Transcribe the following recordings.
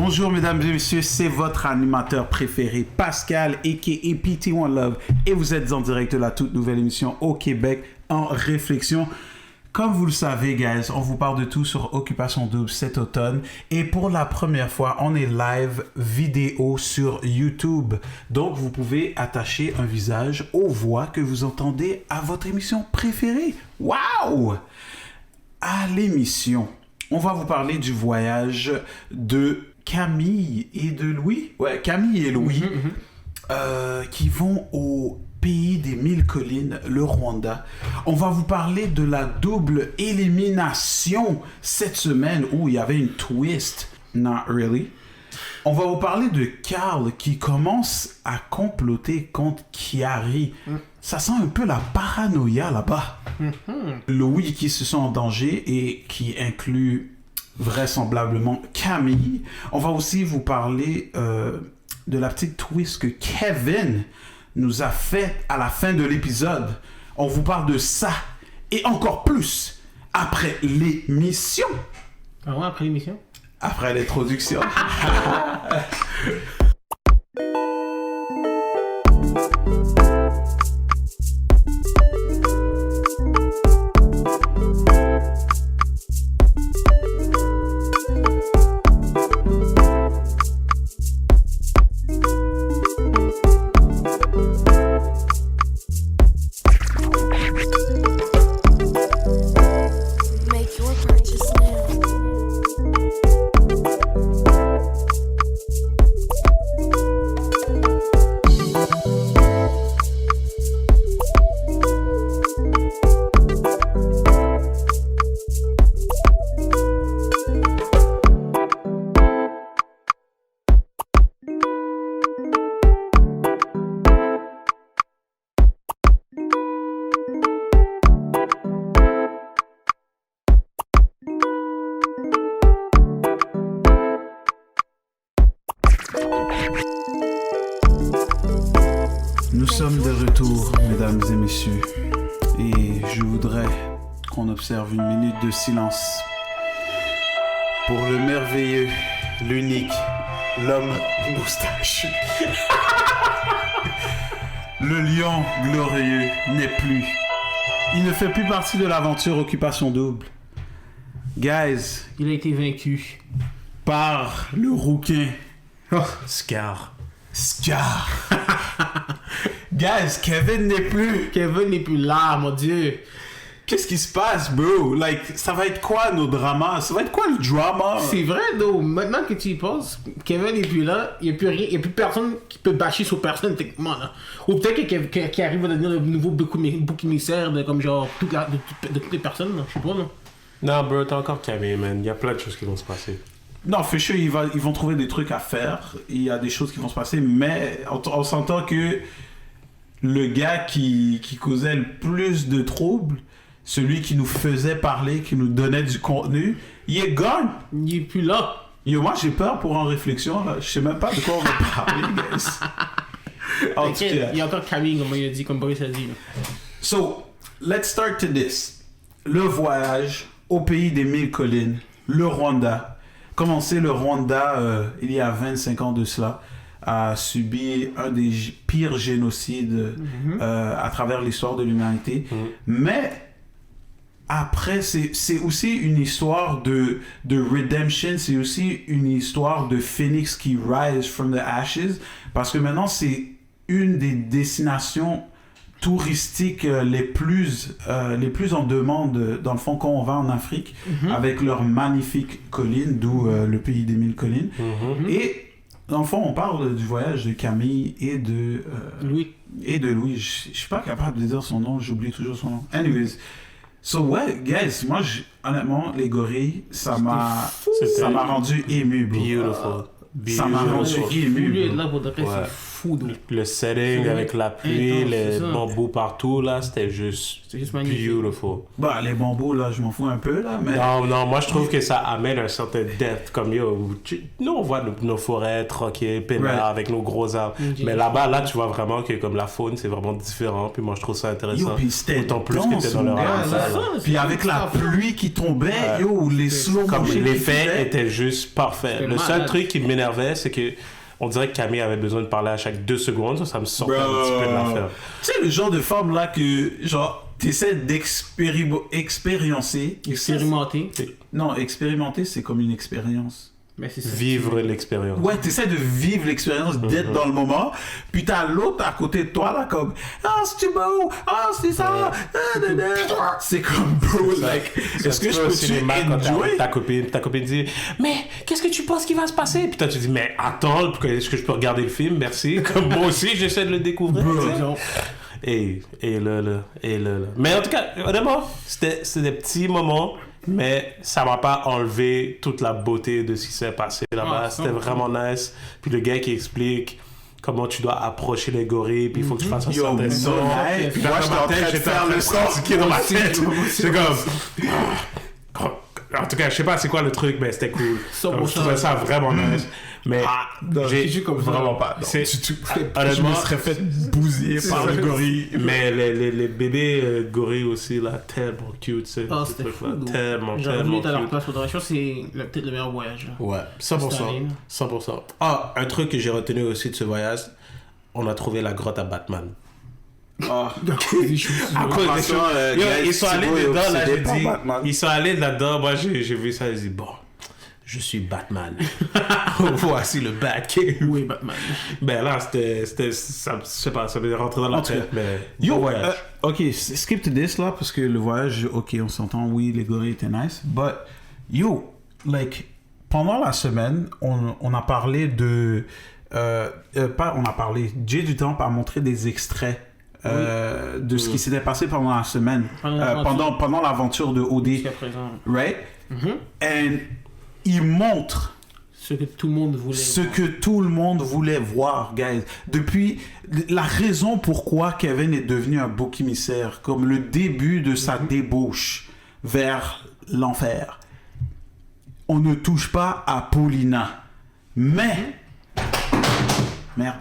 Bonjour mesdames et messieurs, c'est votre animateur préféré Pascal aka PT1 Love et vous êtes en direct de la toute nouvelle émission au Québec en réflexion. Comme vous le savez, guys, on vous parle de tout sur Occupation Double cet automne. Et pour la première fois, on est live vidéo sur YouTube. Donc, vous pouvez attacher un visage aux voix que vous entendez à votre émission préférée. Waouh! À l'émission, on va vous parler du voyage de Camille et de Louis. Ouais, Camille et Louis, qui vont au pays des 1000 collines, le Rwanda. On va vous parler de la double élimination cette semaine où il y avait une twist. Not really. On va vous parler de Carl qui commence à comploter contre Chiari. Ça sent un peu la paranoïa là-bas. Louis qui se sent en danger et qui inclut vraisemblablement Camille. On va aussi vous parler de la petite twist que Kevin nous a fait à la fin de l'épisode. On vous parle de ça et encore plus après l'émission. Ah ouais, après l'émission? Après l'introduction. Nous sommes de retour, mesdames et messieurs, et je voudrais qu'on observe une minute de silence pour le merveilleux, l'unique, l'homme moustache. Le lion glorieux n'est plus. Il ne fait plus partie de l'aventure Occupation Double. Guys, Il a été vaincu. par le rouquin Scar. Guys, Kevin n'est plus. Kevin n'est plus là, mon Dieu. Qu'est-ce qui se passe, bro? Like, ça va être quoi nos dramas? Ça va être quoi le drama? C'est vrai, though. Maintenant que tu y penses, Kevin n'est plus là. Il n'y a plus rien. Il n'y a plus personne qui peut bâcher sur personne, techniquement, là. Ou peut-être qu'il arrive à devenir le nouveau bouc émissaire de, comme genre, de toutes les personnes, là. Je sais pas, là. Non, bro, t'as encore Camille, man. Il y a plein de choses qui vont se passer. Non, Fisher, ils vont trouver des trucs à faire. Il y a des choses qui vont se passer, mais on s'entend que le gars qui causait le plus de troubles, celui qui nous faisait parler, qui nous donnait du contenu, il est gone. Il n'est plus là. Yo, moi, j'ai peur pour en réflexion, là. Je sais même pas de quoi on va parler, guys. En tout T'inquiète, cas. il y a encore Camille, comme il a dit, comme Boris a dit, là. So, let's start to this. Le voyage au pays des 1000 collines, le Rwanda. Comme on sait, le Rwanda, il y a 25 ans de cela, a subi un des pires génocides à travers l'histoire de l'humanité. Mais après, c'est aussi une histoire de redemption, c'est aussi une histoire de phoenix qui rise from the ashes, parce que maintenant, c'est une des destinations touristiques les plus en demande, dans le fond, quand on va en Afrique, avec leurs magnifiques collines, d'où le pays des 1000 collines. Et dans le fond, on parle du voyage de Camille et de Louis. Je suis pas capable de dire son nom, j'oublie toujours son nom. Anyways, so ouais, guys, moi, honnêtement, les gorilles, ça m'a rendu ému, bro. Beautiful. Ça m'a rendu ému, Lui, bro. là, pour de vrai, Ouais. c'est fou d'eau. Le setting C'est avec la pluie, intense, c'est les ça. bambous partout, là, c'était juste magnifique. beautiful. Bah, les bambous, là, je m'en fous un peu, là, mais... Non, moi je trouve que ça amène un certain depth. Comme nous on voit nos forêts tranquilles, peinards, Right. avec nos gros arbres. Mais là-bas, là, tu vois vraiment que comme la faune, c'est vraiment différent. Puis moi je trouve ça intéressant. Yo, puis c'était Autant plus que dense, t'es dans leur mon gars, habitat, là. là. Puis avec la pluie qui tombait, yo, les slow Comme motion l'effet qui faisaient. était juste parfait. C'était Le seul malade. truc qui m'énervait, c'est que on dirait que Camille avait besoin de parler à chaque 2 secondes. Ça me sortait un petit peu de l'affaire. Tu sais, le genre de femme là que, genre, t'essaies d'expériencer. Expérimenté. Non, expérimenter, c'est comme une expérience. Mais c'est ça. Vivre l'expérience. Ouais, t'essaies de vivre l'expérience, d'être dans le moment, puis t'as l'autre à côté de toi, là, comme « Ah, c'est beau! Ah, c'est ça! Ah, c'est comme, bro, like, est-ce que je peux enjoy? Ta copine dit mais qu'est-ce que tu penses qu'il va se passer? Puis toi tu dis mais attends, est-ce que je peux regarder le film? Merci. Comme moi aussi j'essaie de le découvrir. tu sais. Et là. Mais en tout cas, honnêtement, c'était des petits moments, mais ça m'a pas enlevé toute la beauté de ce qui s'est passé là-bas. Ah, C'était vraiment nice. Puis le gars qui explique comment tu dois approcher les gorilles, puis il faut que tu fasses un certain son. nice. Puis Moi, dans j'étais ma en train tête, de j'étais faire en train le de son. pratiquer dans ma tête. C'est comme... En tout cas, je sais pas c'est quoi le truc, mais c'était cool. Je trouvais ça vraiment nice. Mais j'ai comme ça. Vraiment pas. Non, C'est- du tout. honnêtement, je me serais fait bousiller par le gorille. Mais les bébés gorilles aussi, là, tellement cute, ces Ah, c'était trucs-là. fou, Tellement J'aurais voulu être à leur cute. place. Je pense que c'est peut-être le meilleur voyage. là. Ouais, 100%. 100%. Ah, un truc que j'ai retenu aussi de ce voyage, on a trouvé la grotte à Batman. Ah. À cause des choses. Yo, ils sont allés dedans, là, j'ai dit. Batman. Ils sont allés là-dedans, moi j'ai vu ça, j'ai dit, bon, je suis Batman. Voici le Batcave. Oui, Batman. Ben là, c'était, ça, je sais pas, ça m'est rentré dans la En tout tête, cas, mais Yo, bon voyage. ok, skip to this là, parce que le voyage, ok, on s'entend, oui, les gorilles étaient nice, but, yo, like, pendant la semaine, on a parlé de, on a parlé, Jay du Temple a montré des extraits de ce qui s'était passé pendant la semaine, pendant l'aventure de OD, Jusqu'à présent. right? And il montre Ce que tout le monde voulait. ce que tout le monde voulait voir, guys. Depuis la raison pourquoi Kevin est devenu un bouc émissaire, comme le début de sa débauche vers l'enfer. On ne touche pas à Paulina. Mais... Merde.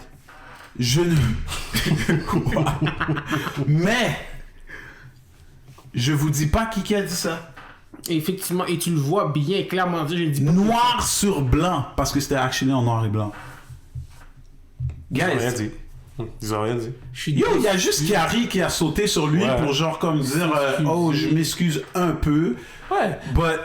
Je ne... Quoi? Mais... Je vous dis pas qui a dit ça. Et effectivement, et tu le vois bien clairement dire, je ne dis pas. Noir sur blanc, parce que c'était actionné en noir et blanc. Ils ont rien Guys, dit. Ils ont rien dit. Je suis yo, il y a juste Kiari qui a sauté sur lui Ouais. pour genre comme dire oh, je m'excuse un peu, Ouais. but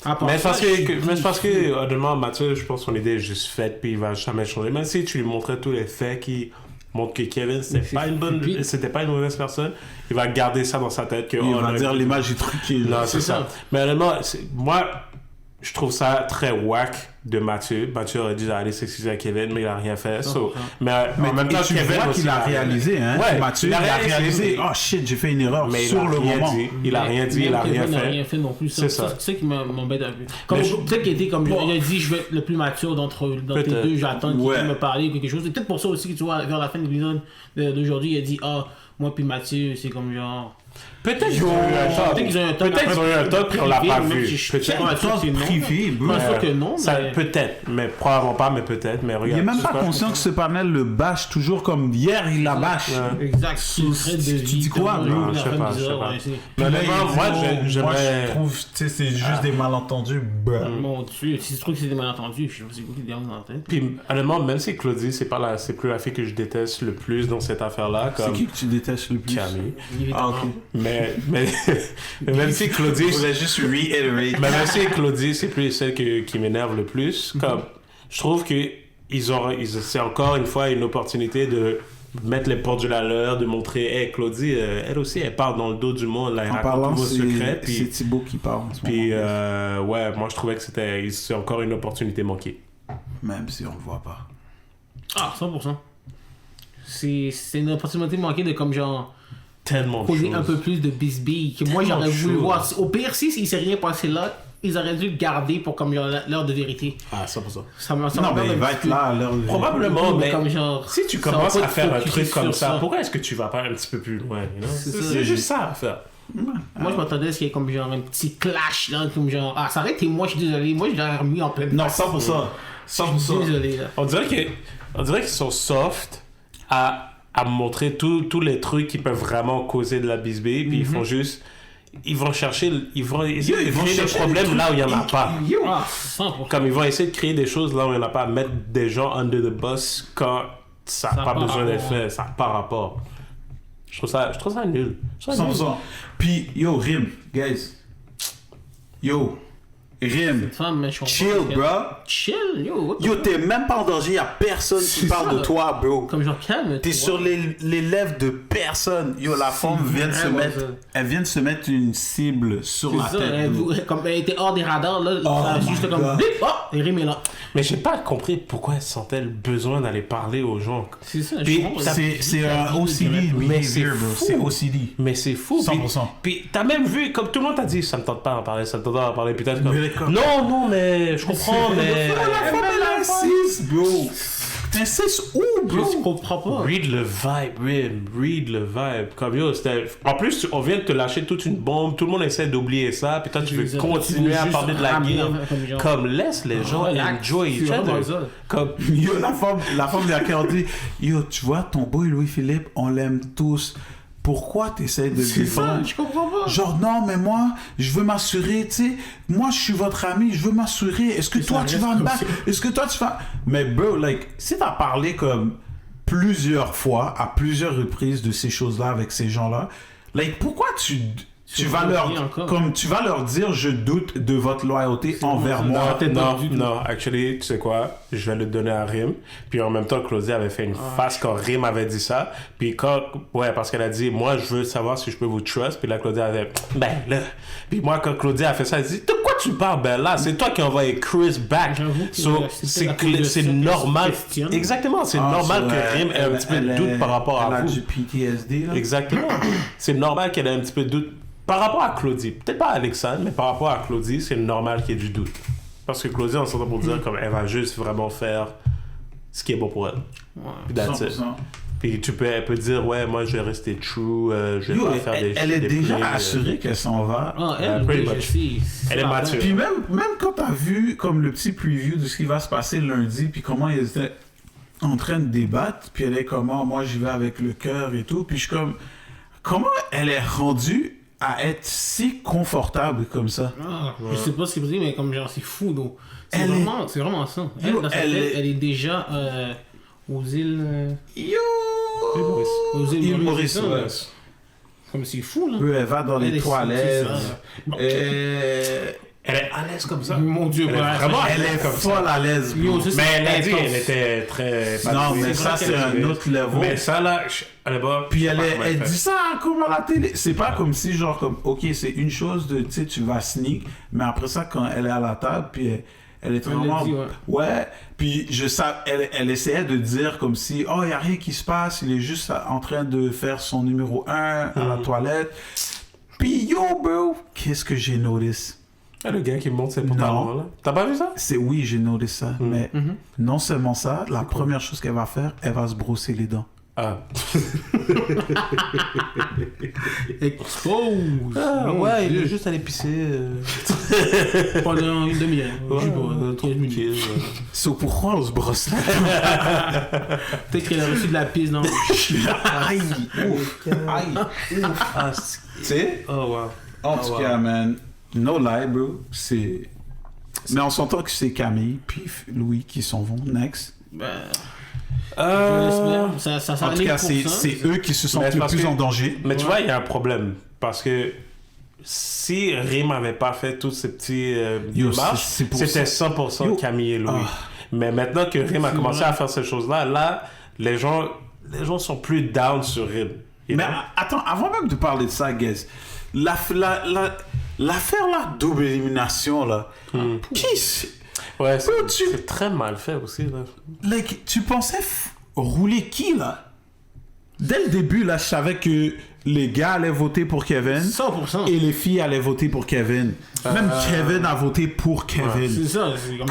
À part Mais ça, c'est parce que, honnêtement, Mathieu, je pense que son idée est juste faite, puis il va jamais changer. Même si tu lui montrais tous les faits qui montrent que Kevin, c'était pas une mauvaise personne, il va garder ça dans sa tête. Que, il va dire l'image est truquée. Non, là. c'est ça. Mais honnêtement, moi, je trouve ça très whack de Mathieu. Mathieu aurait dû aller s'excuser à Kevin, mais il a rien fait. Mais en même temps, Et tu Kevin vois aussi qu'il a réalisé, hein. Ouais, Mathieu, il a réalisé. Oh shit, j'ai fait une erreur mais sur le moment. Il a rien dit, il a rien Kevin n'a fait. rien fait non plus. C'est ça. C'est ça qui m'embête un peu. Comme Mais peut-être qu'il était comme il a dit, je vais être le plus mature dans tes Peut-être. deux, j'attends Ouais. qu'il me parle ou quelque chose. C'est peut-être pour ça aussi que tu vois, vers la fin de l'épisode d'aujourd'hui, il a dit ah, moi puis Mathieu, c'est comme genre. Peut-être qu'ils ont eu un talk. Peut-être qu'ils ont eu un talk. Peut-être qu'ils ont eu un talk, puis on l'a pas Même vu. si je suis Peut-être. pas sûr que c'est non. Privé, bro. Pas sûr que non, Ça, mais- peut-être, mais probablement pas, mais peut-être. Mais Il regarde. est même tu pas sais quoi? conscient que ce panel le bâche toujours comme hier, il la bâche. Ouais. Exact. Tu dis quoi, bro? Non, je sais pas, je sais pas. Mais honnêtement, moi, j'aimerais. je trouve, tu sais, c'est juste des malentendus. Bah. Mon Dieu, si tu trouves que c'est des malentendus, je sais pas qui derrière dans la tête. Puis honnêtement, même si Claudie, c'est plus la fille que je déteste le plus dans cette affaire-là, C'est comme qui que tu détestes le plus? Camille. Ah, ok. Mais même si Claudie, Je voulais juste reiterate. mais même si Claudie, c'est plus celle qui m'énerve le plus. Comme je trouve que c'est encore une fois une opportunité de mettre les pendules à l'heure, de montrer, hey, Claudie, elle aussi, elle parle dans le dos du monde, là, elle En raconte parlant, tous vos secrets. c'est Puis, Thibaut qui parle en ce puis moment. ouais, moi je trouvais que c'est encore une opportunité manquée. Même si on le voit pas. Ah, 100%. C'est une opportunité manquée de comme genre Tellement de causer choses. un peu plus de bisbille que moi Tellement j'aurais de voulu choses. voir. Au pire, si il s'est rien passé là, ils auraient dû le garder pour comme l'heure de vérité. Ah, 100%. Non, mais il va être là à l'heure de... Probablement, mais comme genre, si tu ça va commences pas à faire un te truc focuser comme sur ça, pourquoi est-ce que tu vas pas un petit peu plus loin, you know? C'est ça. C'est juste ça à faire. Moi, je m'attendais à ce qu'il y ait comme genre un petit clash, là, comme genre, ça aurait été moi, je suis désolé, moi, je l'aurais remis en pleine Non, face. 100%. Je suis désolé, là. On dirait qu'ils sont soft à montrer tous les trucs qui peuvent vraiment causer de la bisbille, puis ils font juste... Ils vont chercher... Ils vont essayer de créer des problèmes là où il n'y en a pas. Ah, 100%. Comme ils vont essayer de créer des choses là où il n'y en a pas, mettre des gens under the bus quand ça n'a pas besoin d'être fait, ça n'a pas rapport. Je trouve ça nul. 100%. Puis, yo, Rim, guys. Yo, Rim. Femme, mais je comprends Chill, que- bro. Chill, yo. Yo, t'es même pas en danger, y'a personne qui C'est parle ça. de toi, bro. Comme genre, calme. T'es sur les lèvres de personne. Yo, la femme vient de se vraiment mettre... ça. Elle vient de se mettre une cible sur la C'est ça, tête. bro. comme elle était hors des radars, là, my juste comme, God. bip, oh, et Rim est là. Mais j'ai pas compris pourquoi elle sentait le besoin d'aller parler aux gens. C'est ça, Puis, je comprends. C'est un OCD Mais c'est behavior, bro. fou. C'est OCD. Mais c'est fou. 100%. Puis t'as même vu, comme tout le monde t'a dit, ça me tente pas d'en parler, ça me tente pas d'en parler. Puis t'as comme, Mais comme- non, mais je comprends, mais... La femme, elle insiste, bro. T'insistes où, bro? Je comprends pas. Read le vibe, Rim. Read le vibe. Comme yo, c'était... En plus, on vient de te lâcher toute une bombe. Tout le monde essaie d'oublier ça. Puis toi, tu veux continuer à parler de la game. Comme laisse les gens enjoy each other. Comme... Yo, la femme lui a dit, yo, tu vois, ton boy Louis-Philippe, on l'aime tous. Pourquoi t'essaies de le C'est ça, défendre? je comprends pas. Genre, non, mais moi, je veux m'assurer, tu sais, moi, je suis votre ami, je veux m'assurer. Est-ce que toi, ça tu reste vas me comme battre? ça. Est-ce que toi, tu vas... Mais bro, like, si t'as parlé comme plusieurs fois, à plusieurs reprises de ces choses-là avec ces gens-là, like, pourquoi tu vas leur... encore. Comme tu vas leur dire, je doute de votre loyauté envers vraiment moi. ça. Non, actually, tu sais quoi? Je vais le donner à Rim. Puis en même temps, Claudie avait fait une face quand Rim avait dit ça. Puis parce qu'elle a dit, moi, je veux savoir si je peux vous trust. Puis là, Claudie avait, ben là. Puis moi, quand Claudie a fait ça, elle dit, de quoi tu parles? Ben là, c'est toi qui as envoyé Chris back. J'avoue que So, c'est à cause de ça c'est qu'elle normal. se questionne. Exactement, c'est normal que Rim ait un petit peu de doute par rapport à Elle a vous. du PTSD, là. Exactement. C'est normal qu'elle ait un petit peu de doute. Par rapport à Claudie, peut-être pas à Alexandre, mais par rapport à Claudie, c'est normal qu'il y ait du doute. Parce que Claudie, on s'entend pour dire comme elle va juste vraiment faire ce qui est bon pour elle. Puis that's it. 100%. Puis elle peut dire, ouais, moi je vais rester true, je vais Yo, pas faire des elle est des déjà plays, assurée qu'elle s'en va. Ah, elle, pretty oui, much. je sais. Elle est mature. Puis même quand t'as vu comme le petit preview de ce qui va se passer lundi, puis comment ils étaient en train de débattre, puis elle est comment, moi j'y vais avec le cœur et tout, puis je suis comme, comment elle est rendue à être si confortable comme ça? Ah, je sais pas ce qu'il veut dire, mais comme genre, c'est fou, donc. C'est Elle vraiment ça. Elle, Yo, dans sa elle tête, est- elle est déjà aux îles. Yo! Aux îles Île Maurice, Maurice, ça, ouais. Comme c'est fou, là. Elle va dans Elle les est toilettes. sortie, Elle est à l'aise comme ça. Mon Dieu, Elle est ouais, vraiment Elle est folle à l'aise, bro. Yo, c'est- Mais elle a dit intense. qu'elle était très... Non, mais c'est ça, vrai c'est qu'elle un est- autre level. Mais ça là, elle est pas... Puis je sais pas comment elle fait. dit ça comme à la télé. C'est pas comme si, genre, comme, ok, c'est une chose de, tu sais, tu vas sneak, mais après ça, quand elle est à la table, puis elle est Elle vraiment. l'a dit, ouais. Puis elle essayait de dire comme si, oh, il n'y a rien qui se passe, il est juste en train de faire son numéro 1 à la toilette. Puis yo, bro, qu'est-ce que j'ai notice? Ah, le gars qui monte ses pantalons là. T'as pas vu ça? Oui, j'ai notice ça, mais non seulement ça, la première chose qu'elle va faire, elle va se brosser les dents. Ah. Expose. Mon ouais, il Dieu. est juste allé pisser. Pendant une demi-heure. Ouais, Je sais pas, 15 minutes. So pourquoi on se brosse là? Peut-être qu'elle a reçu de la pisse dans. Aïe! Ouf! Aïe! Ouf! Ah, Tu sais? oh wow. En tout cas, man, no lie, bro. C'est. Mais on s'entend que c'est Camille puis Louis qui s'en vont next. Ben, je l'espère. Ça En tout allait cas, pour c'est ça. c'est eux qui se Mais sentent c'est le parce plus que- en danger. Mais tu vois, il y a un problème. Parce que si Rim avait pas fait tous ces petits Yo, démarches, c'est pour c'était ça. 100% Yo. Camille et Louis. Ah. Mais maintenant que Rim a C'est commencé vrai. à faire ces choses-là, là, les gens sont plus down sur Rim. You Mais know? attends, avant même de parler de ça, guys, l'affaire là, double élimination là, qui c'est- Ouais, Bro, tu- c'est très mal fait aussi, là. like, tu pensais rouler qui là? Dès le début là, je savais que les gars allaient voter pour Kevin 100%. et les filles allaient voter pour Kevin. Même Kevin a voté pour Kevin. C'est ça. C'est À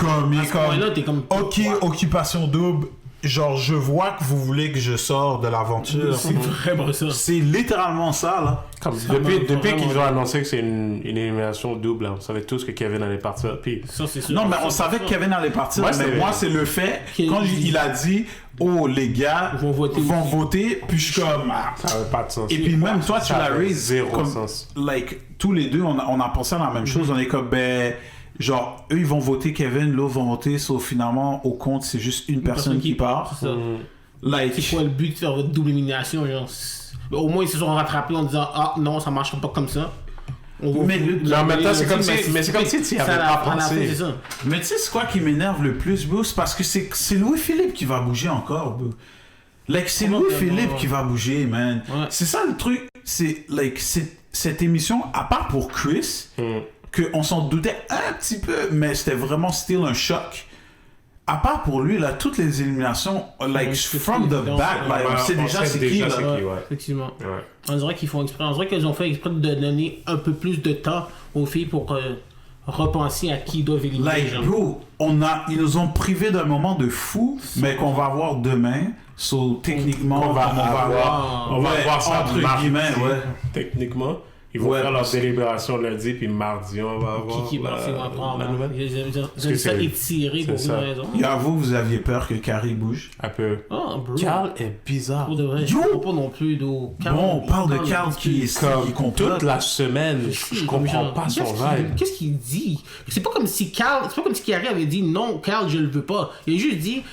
ce point-là, t'es comme... Ok, occupation double. Genre, je vois que vous voulez que je sors de l'aventure. C'est vraiment ça. C'est littéralement ça, là. Comme depuis qu'ils ont annoncé que c'est une élimination double, là, on savait tous que Kevin allait partir. Puis Ça, c'est sûr. Non, mais on savait que Kevin allait partir. Ouais, mais c'est moi, vrai. c'est le fait, quand il a dit, oh, les gars Vont voter. puis je suis comme... ça n'avait pas de sens. Et puis même toi, tu Ça l'as avait raise. zéro Comme, sens. like, tous les deux, on a pensé à la même chose. On est comme, ben... Genre, eux, ils vont voter Kevin, l'autre vont voter, sauf finalement, au compte, c'est juste une personne qui part. C'est ça. Like, C'est quoi le but de faire votre double élimination, genre? Au moins, ils se sont rattrapés en disant, ah non, ça marchera pas comme ça. Mais en même temps, c'est comme si tu y avais pas pensé. C'est ça. Mais tu sais, c'est quoi qui m'énerve le plus, bro? C'est parce que c'est Louis-Philippe qui va bouger encore, bro. Like, c'est Louis-Philippe qui va bouger, man. Ouais. C'est ça le truc. C'est, like, cette émission, à part pour Chris, qu'on s'en doutait un petit peu, mais c'était vraiment still un choc. À part pour lui, là, toutes les éliminations, like, Ouais, c'est from the évident, back, ouais. like, on sait déjà c'est qui, là. Ouais, effectivement. On dirait qu'ils font exprès. On dirait qu'ils ont fait exprès de donner un peu plus de temps aux filles pour repenser à qui ils doivent éliminer. Like, genre. bro, ils nous ont privés d'un moment de fou, mais qu'on va avoir demain. So, techniquement, On va avoir voir ça entre mardi, guillemets, ouais. Techniquement, ils vont faire leur délibération lundi, puis mardi, on va avoir Qui va prendre la nouvelle. J'aime ça étirer pour c'est une ça. raison. Et à vous aviez peur que Carrie bouge. Un peu. Ah, bro. Carl est bizarre. Pour de vrai. Yo! Je comprends pas non plus d'eau. Bon, on parle de Carl qui complote. Toute la semaine, je comprends pas son vibe. Qu'est-ce qu'il dit? C'est pas comme si Carrie avait dit non, Carl, je le veux pas. Il a juste dit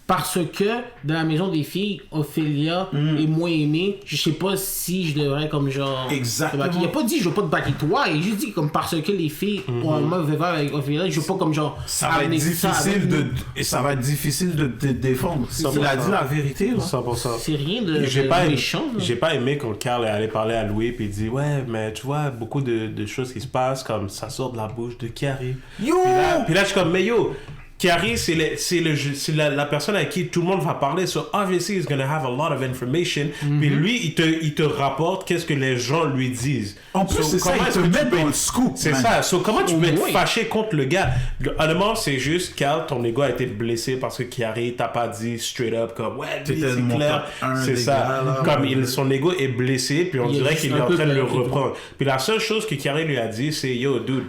parce que dans la maison des filles, Ophélia est moins aimée, je sais pas si je devrais comme genre. Exactement. Il a pas dit je veux pas te baquer toi, il a juste dit comme parce que les filles ont un mauvais vibe avec Ophélia, je veux pas comme genre. Ça va être amener ça avec nous. ça va être difficile de te défendre. Il a dit la vérité, là. 100%. C'est rien de méchant. Là. J'ai pas aimé quand Carl est allé parler à Louis puis il dit ouais mais tu vois beaucoup de choses qui se passent comme ça sort de la bouche de Carrie. Yo! Puis là je suis comme mais yo Carrie, c'est la personne avec qui tout le monde va parler. So, obviously, he's gonna have a lot of information. Puis lui, il te rapporte qu'est-ce que les gens lui disent. En plus, c'est ça, il te met dans le scoop. C'est man. ça. So, comment tu peux être fâché contre le gars? Honnêtement, c'est juste, Carl, ton ego a été blessé parce que Carrie t'a pas dit straight up comme, ouais, lui, T'étais c'est mon clair. top 1 C'est des ça. gars, là. Comme son ego est blessé, puis on Il est dirait juste qu'il est un en peu train de le peur, reprendre. Puis la seule chose que Carrie lui a dit, c'est, yo, dude,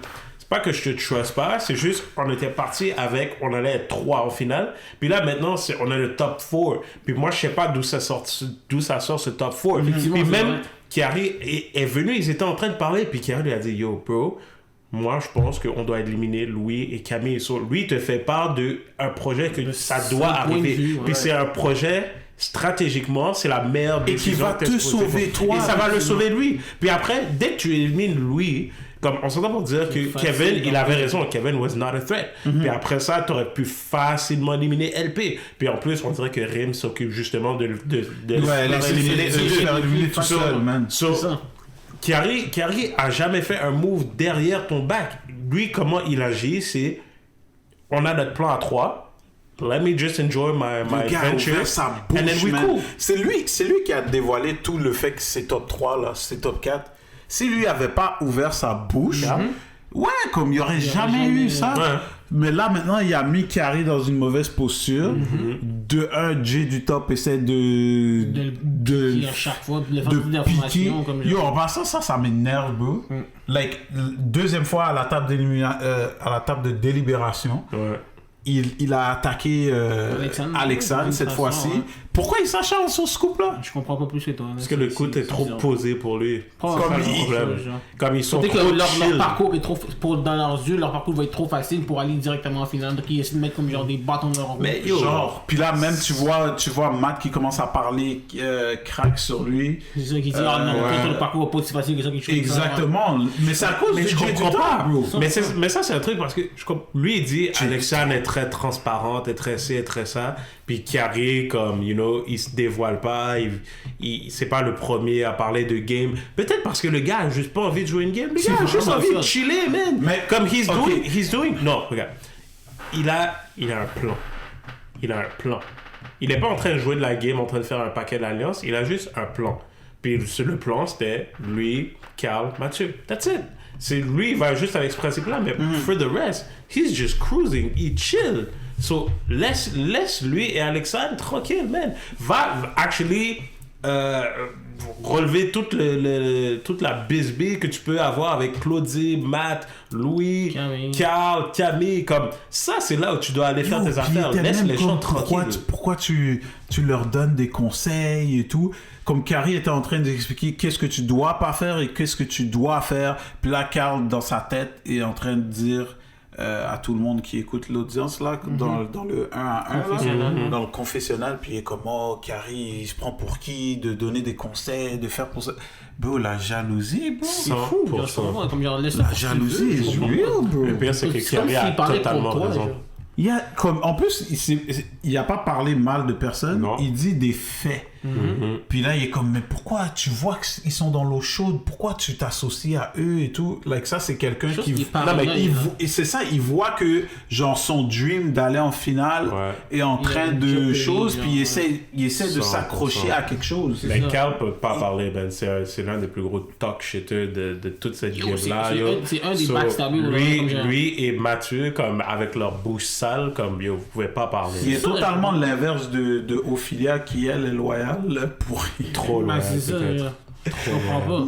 c'est pas que je te trust pas, c'est juste on était parti avec, on allait être 3 au final. Puis là maintenant on a le top 4. Puis moi je sais pas d'où ça sort ce top 4. Puis même Carrie est venu, ils étaient en train de parler, puis Carrie lui a dit yo bro, moi je pense qu'on doit éliminer Louis et Camille. So, lui il te fait part d'un projet que ça doit arriver. Puis c'est un projet stratégiquement, c'est la meilleure décision. Et qui va te sauver toi. Et ça va le sauver lui. Puis après, dès que tu élimines Louis, comme on s'entend pour dire que Kevin, il avait raison, Kevin was not a threat. Puis après ça, tu aurais pu facilement éliminer LP. Puis en plus, on dirait que Rim s'occupe justement de éliminer tout seul, man. So, Carrie a jamais fait un move derrière ton back. Lui, comment il agit, c'est on a notre plan à 3. Let me just enjoy my adventure. Sa bouche, and then we cool. C'est lui qui a dévoilé tout le fait que c'est top 3, là, c'est top 4. Si lui avait pas ouvert sa bouche, ouais, comme il n'y aurait jamais eu ça. Ouais. Mais là, maintenant, il a mis Carrie dans une mauvaise posture. De un, Jay du top essaie de à chaque fois, de piquer. d'informations comme Yo, en passant, ça m'énerve, bro. Like, deuxième fois à la table de délibération. Ouais. Il a attaqué Alexandre cette fois-ci. Ouais. Pourquoi il s'acharne sur ce couple-là? Je comprends pas plus que toi. Parce que le coup est trop posé pour lui. Comme Comme ils sont peut-être trop que leur chill. parcours est trop dans leurs yeux, leur parcours va être trop facile pour aller directement en finale. Donc ils essaient de mettre comme genre des bâtons dans leur roue. Mais yo, Genre, puis là même tu vois Matt qui commence à parler crack sur lui. c'est ça qui dit ah non, peut-être le parcours va pas aussi facile que ça quelque chose. Exactement. Mais c'est à cause mais de je Jay du comprends top, pas. bro. Mais ça c'est un truc parce que lui il dit Alexandre est très transparente, est très ci, est très ça. Puis Carrie, comme, you know, il se dévoile pas, c'est pas le premier à parler de game. Peut-être parce que le gars a juste pas envie de jouer une game. Le gars a juste envie de chiller, man. Mais, comme he's doing. Non, regarde. Il a un plan. Il a un plan. Il est pas en train de jouer de la game, en train de faire un paquet d'alliances. Il a juste un plan. Puis le plan, c'était lui, Carl, Mathieu. That's it. C'est lui, il va juste avec ce principe-là, mais for the rest, he's just cruising, he chill. So, laisse lui et Alexandre tranquille, man. Va actually relever toute la bisbille que tu peux avoir avec Claudie, Matt, Louis, Camille. Carl, Camille. Comme ça, c'est là où tu dois aller faire tes Puis affaires. t'es Laisse même les comme, gens tranquilles. pourquoi tu leur donnes des conseils et tout. Comme Carrie était en train d'expliquer qu'est-ce que tu dois pas faire et qu'est-ce que tu dois faire. Puis là, Carl, dans sa tête, est en train de dire à tout le monde qui écoute l'audience, là, dans le 1 à 1, là, dans le confessionnal, puis il est comme, oh, Carrie, il se prend pour qui de donner des conseils, de faire pour ça. Bro, la jalousie, bro. C'est fou. Comme genre, laisse La jalousie est real, bro. Le pire, c'est que C'est comme Carrie a s'il parlait totalement pour toi, raison. genre. Il y a, comme, en plus, il n'a pas parlé mal de personne, Non. il dit des faits. Puis là, il est comme, mais pourquoi tu vois qu'ils sont dans l'eau chaude, pourquoi tu t'associes à eux et tout? Like, ça, c'est quelqu'un Chose qui... qui est Non, mais paranoïaque, et c'est ça, il voit que, genre, son dream d'aller en finale est en train Il a de déjà choses, payé, puis il essaie de 100%. s'accrocher à quelque chose. Mais ça. Carl peut pas parler, Ben. C'est l'un des plus gros talk shitters de toute cette Yo, game-là. c'est un des backstabbers, comme genre. Lui et Mathieu, comme avec leur bouche sale, comme yo, vous pouvez pas parler. Il est totalement l'inverse de Ophelia, qui, elle, est loyale pour... Trop loin, Ben, c'est ça, peut-être. genre. Je comprends pas.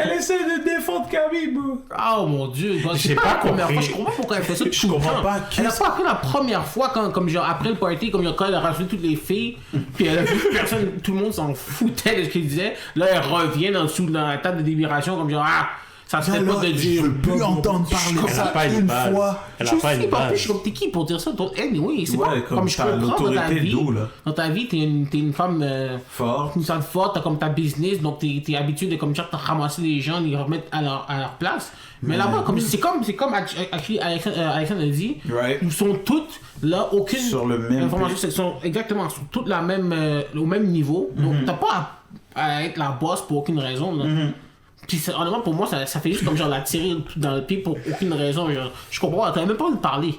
Elle essaie de défendre Camille, bro. Oh mon dieu, J'ai pas la première compris. fois, je comprends pas pourquoi elle fait ça. Je comprends pas. Elle a pas appris la première fois quand, comme genre après le party, comme genre, quand elle a rajouté toutes les filles, puis elle a vu que personne, tout le monde s'en foutait de ce qu'il disait. Là, elle revient dans la table de délibération comme genre ça se fait pas de Je dire. veux plus entendre parler de Elle a ça pas une une base. fois. Elle a Je pas sais une pas, base. je suis comme t'es qui pour dire ça? Anyway, c'est Ouais, pas comme je t'as comprends dans ta l'autorité vie. d'où, là? Dans ta vie, t'es une femme Fort. une femme forte, t'as comme ta business, donc t'es habitué de comme genre ramasser les gens, les remettre à leur place. Mais là-bas, comme c'est comme actually, Alexandre a dit, Right. nous sommes toutes là, aucune Sur le même information, c'est sont exactement sur toutes la même au même niveau. Donc t'as pas à être la boss pour aucune raison. Là. Puis honnêtement pour moi ça fait juste comme genre la tirer dans le pied pour aucune raison. Genre, je comprends, t'avais même pas envie de parler.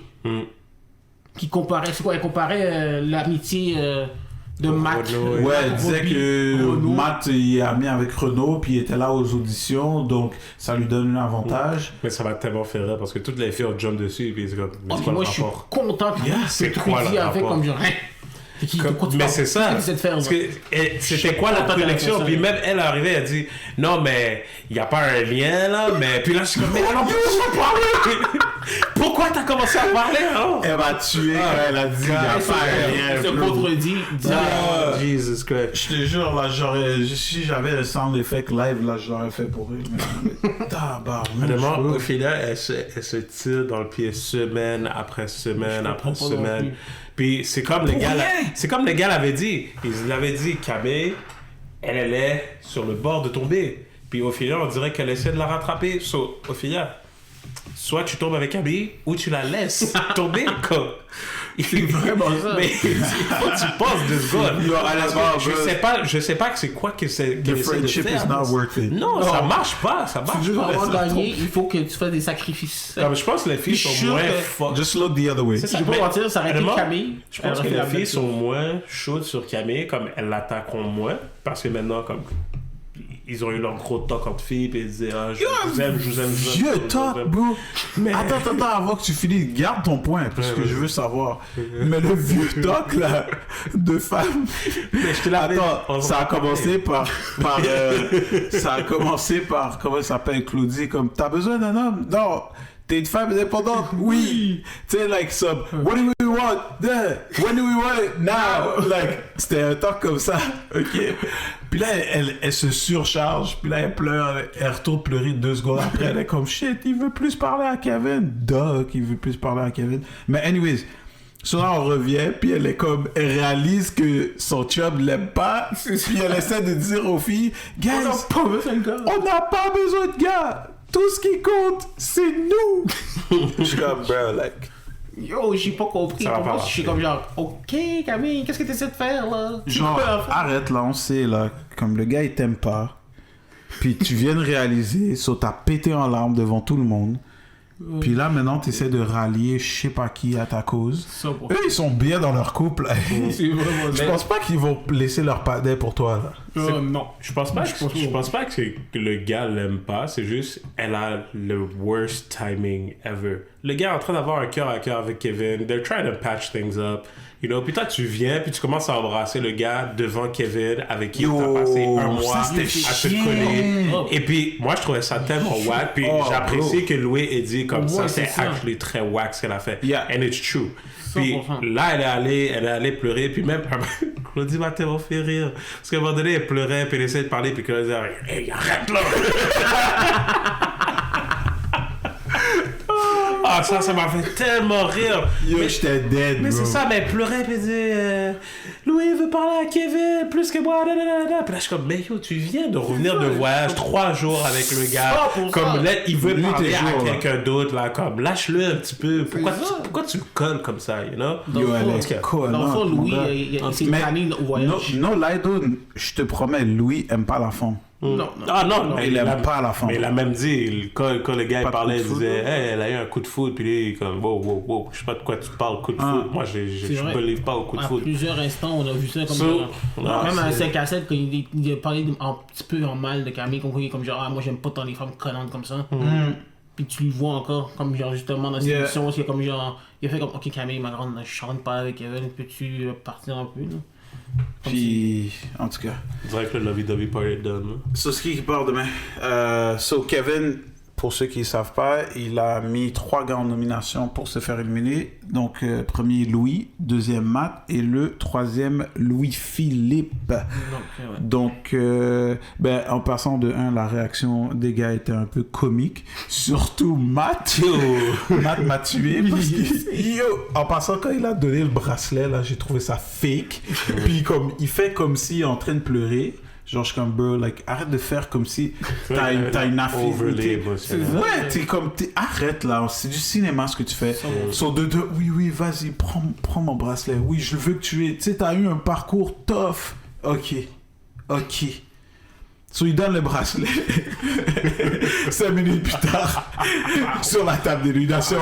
Qui comparait, c'est quoi? Il comparait l'amitié de Matt. Renaud, Ouais, elle disait que Renaud. Matt il est ami avec Renaud, puis il était là aux auditions, donc ça lui donne un avantage. Mais ça m'a tellement fait rire parce que toutes les filles ont jump dessus et puis c'est comme. Mais Oh, c'est puis quoi moi le je suis rapport? content que c'est tu quoi le dis avec rapport? comme genre. Mais c'est ça. Qu'est-ce que c'est de faire? Parce que c'était quoi la content qu'elle connexion? a fait ça, Puis là. même elle est arrivée, elle dit non, mais il n'y a pas un lien là. Mais puis là, je suis comme, mais alors pourquoi parler? Pourquoi t'as commencé à parler alors? Elle m'a tué quand elle a dit il y a Elle pas un se lien. contredit. Ah, Jesus Christ. Je te jure, là, si j'avais un sound effect live, là, je l'aurais fait pour eux. Tabarnak. Vraiment, bro. Ophélia, elle se tire dans le pied semaine après semaine après comprends pas non semaine. plus. Puis c'est comme les Pour gars, rien. c'est comme les gars l'avaient dit. Ils l'avaient dit, Camille, elle est sur le bord de tomber. Puis Ophélia, on dirait qu'elle essaie de la rattraper. So, Ophélia, soit tu tombes avec Camille ou tu la laisses tomber. Quoi. C'est vraiment ça. Mais il faut que tu penses de secondes. Yo, Parce que honnêtement, je sais pas que c'est quoi que c'est. The qu'elle essaie de friendship faire. is not worth it. Non, ça marche pas. Ça marche Pour pas. avoir gagné, il faut que tu fasses des sacrifices. Non, mais je pense que les filles Je suis sont sûr moins que- fortes. Just look the other way. C'est ça. Je vais Mais pas mentir, ça aurait été honnêtement, Camille. Je pense Elle que aurait fait les la filles même sont chose. moins chaudes sur Camille, comme elles l'attaqueront moins, parce que maintenant, comme ils ont eu leur gros talk entre filles, puis ils disaient ah, je vous aime, je vous aime, je vous aime, je Vieux vous aime. talk, bro. Mais- Attends, avant que tu finisses, garde ton point, parce que je veux savoir. Mais le vieux talk, là, de femme. Mais je te l'avais Attends, dit. ça a commencé ça a commencé par, comment elle s'appelle, Claudie, comme, t'as besoin d'un homme? Non. T'es une femme indépendante? Oui. Tu sais, like, what do we want? When do we want it? Now. Like, c'était un talk comme ça. OK. Puis là, elle se surcharge. Puis là, elle pleure. Elle retourne pleurer 2 secondes après. Elle est comme, shit, il veut plus parler à Kevin. Duh, il veut plus parler à Kevin. Mais anyways, so là, on revient. Puis elle est comme, elle réalise que son chum l'aime pas. Puis elle essaie de dire aux filles, guys, Pas besoin de gars. on n'a pas besoin de gars. Tout ce qui compte, c'est nous. Je suis comme, bro, like. Yo, j'ai pas compris. Ça va Pour pas moi, je suis marcher. comme genre, ok Camille, qu'est-ce que t'essaies de faire là? Genre, Tu peux faire. arrête là, on sait là. Comme le gars, il t'aime pas. Puis tu viens de réaliser, so t'as pété en larmes devant tout le monde. Puis là, maintenant, t'essaies de rallier je sais pas qui à ta cause. Ça, pour- Eux, ils sont bien dans leur couple. Là. C'est vraiment Je pense pas qu'ils vont laisser leur padlet pour toi, là. Non. Je pense pas que le gars l'aime pas, c'est juste elle a le worst timing ever. Le gars est en train d'avoir un cœur à cœur avec Kevin, they're trying to patch things up, you know, puis toi tu viens puis tu commences à embrasser le gars devant Kevin avec qui t'as passé un mois à se coller. Et puis moi je trouvais ça tellement wack, puis j'apprécie que Louis ait dit comme ça, c'est actually très wack ce qu'elle a fait. And it's true. Puis 100%. Là, elle est allée pleurer, puis même Claudie m'a tellement fait rire. Parce qu'à un moment donné, elle pleurait, puis elle essayait de parler, puis Claudie disait « Hey, arrête là! » Ah, ça m'a fait tellement rire. Yo, j'étais dead, mais bro. c'est ça, mais elle pleurait, puis elle disait Louis veut parler à Kevin plus que moi, Puis là, je suis comme, mais yo, tu viens de revenir de voyage 3 jours avec le gars. Comme là, il veut parler à quelqu'un d'autre, là, comme, lâche-le un petit peu. Pourquoi tu le colles comme ça, you know? Yo, elle est cool. Dans le fond, Louis, c'est une famille au voyage. Non, Laido, je te promets, Louis aime pas la femme. Non. Ah non, mais il aime pas la femme. Mais il a même dit, quand le gars parlait, il disait, hey, elle a eu un coup de foudre, puis lui, comme, wow, je sais pas de quoi tu parles, coup de foudre. Moi, je ne believe pas au coup de foudre. À plusieurs instants, on a vu ça comme ça. Même à 5 à 7, quand il a parlé un petit peu en mal de Camille, comme genre, moi, j'aime pas tant les femmes connantes comme ça. Puis tu le vois encore, comme genre, justement, dans cette émission, c'est comme genre, il a fait comme, ok, Camille, ma grande, je chante pas avec Kevin, peux-tu partir un peu, là? Puis, en tout cas. On dirait que le lovey-dovey part est done. So, ce qui part demain. Kevin, pour ceux qui ne savent pas, il a mis 3 gars en nomination pour se faire éliminer. Donc, premier Louis, deuxième Matt et le troisième Louis-Philippe. Donc, en passant de 1, la réaction des gars était un peu comique. Surtout Matt. Matt m'a tué parce que, en passant, quand il a donné le bracelet, là, j'ai trouvé ça fake. Puis, comme, il fait comme s'il est en train de pleurer. Genre, je suis comme, bro, like, arrête de faire comme si t'as une affinité. Ouais, arrête là, c'est du cinéma ce que tu fais. Sur oui, vas-y, prends mon bracelet. Oui, je veux que tu sais, t'as eu un parcours tough. Ok. So, il donne le bracelet. 5 minutes plus tard, sur la table d'élimination,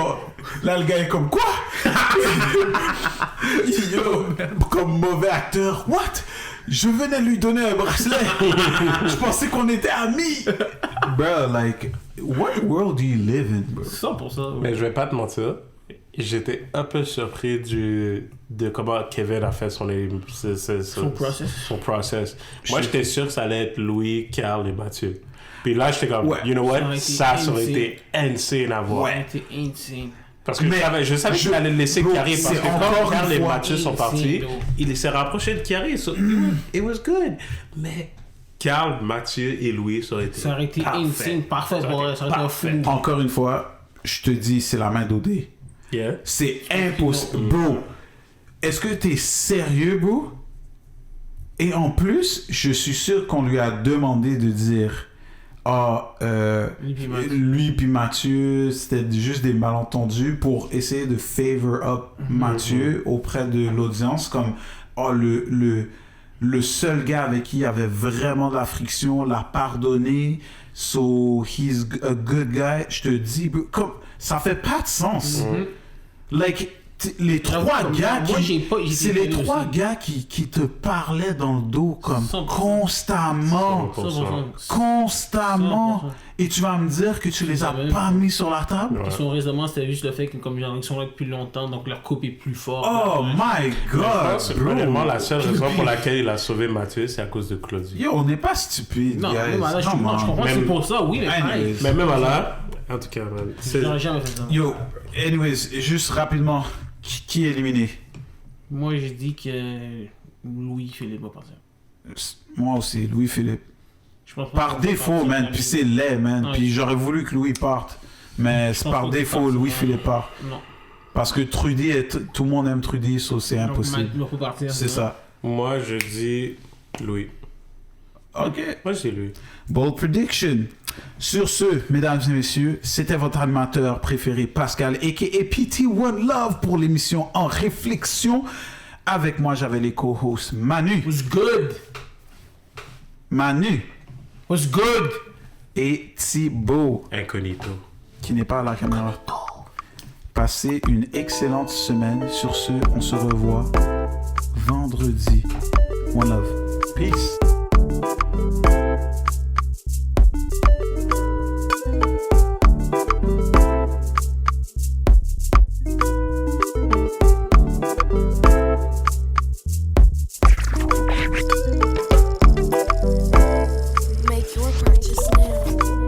là, le gars est comme, quoi? Yo, comme mauvais acteur, what? Je venais lui donner un bracelet. Je pensais qu'on était amis. Bro, like, what world do you live in, bro? 100%. Mais je vais pas te mentir. J'étais un peu surpris de comment Kevin a fait son process. Moi, j'étais sûr que ça allait être Louis, Carl et Mathieu. Puis là, j'étais comme, you know what? Ça aurait été insane à voir. Ouais, c'était insane. Parce que je savais qu'il allait le laisser Kiari, parce que quand Carl et Mathieu sont partis, il s'est rapproché de Kiari. So it was good. Mais Carl, Mathieu et Louis, ça aurait été insane, parfait. Ça aurait été un fou. Encore une fois, je te dis, c'est la main d'Odé. Yeah. C'est impossible. Bro, est-ce que t'es sérieux, bro? Et en plus, je suis sûr qu'on lui a demandé de dire lui puis Mathieu, c'était juste des malentendus pour essayer de favor up Mathieu auprès de l'audience, comme le seul gars avec qui il y avait vraiment de la friction l'a pardonné, so he's a good guy. Je te dis, comme ça fait pas de sens. Like, les 3 gars c'est les 3 gars qui te parlaient dans le dos comme 100%. Constamment. 100%. Et tu vas me dire que tu les as pas mis sur la table? Son raisonnement, c'était juste le fait que comme ils sont là depuis longtemps, donc leur couple est plus fort. Oh my god, bro. Honnêtement, la seule raison pour laquelle il a sauvé Mathieu, c'est à cause de Claudie. Yo, on n'est pas stupide, non, guys. Non, je comprends, c'est pour ça, oui, mais pareil. Mais même là, en tout cas, j'aurais jamais fait ça. Yo, anyways, juste rapidement, qui est éliminé? Moi, j'ai dit que Louis-Philippe va partir. Moi aussi, Louis-Philippe. Par défaut, man, puis c'est laid, man. Puis j'aurais voulu que Louis parte, mais c'est par défaut, Louis-Philippe part. Non. Parce que Trudy, tout le monde aime Trudy, so c'est impossible. C'est ça. Moi, je dis Louis. Ok. Moi, c'est lui. Bold prediction. Sur ce, mesdames et messieurs, c'était votre animateur préféré, Pascal, a.k.a. PT1 Love, pour l'émission En Réflexion. Avec moi, j'avais les co-hosts Manu. What's good? Manu. What's good? Et Thibaut. Incognito. Qui n'est pas à la caméra. Passez une excellente semaine. Sur ce, on se revoit vendredi. One love. Peace. Make your purchase now.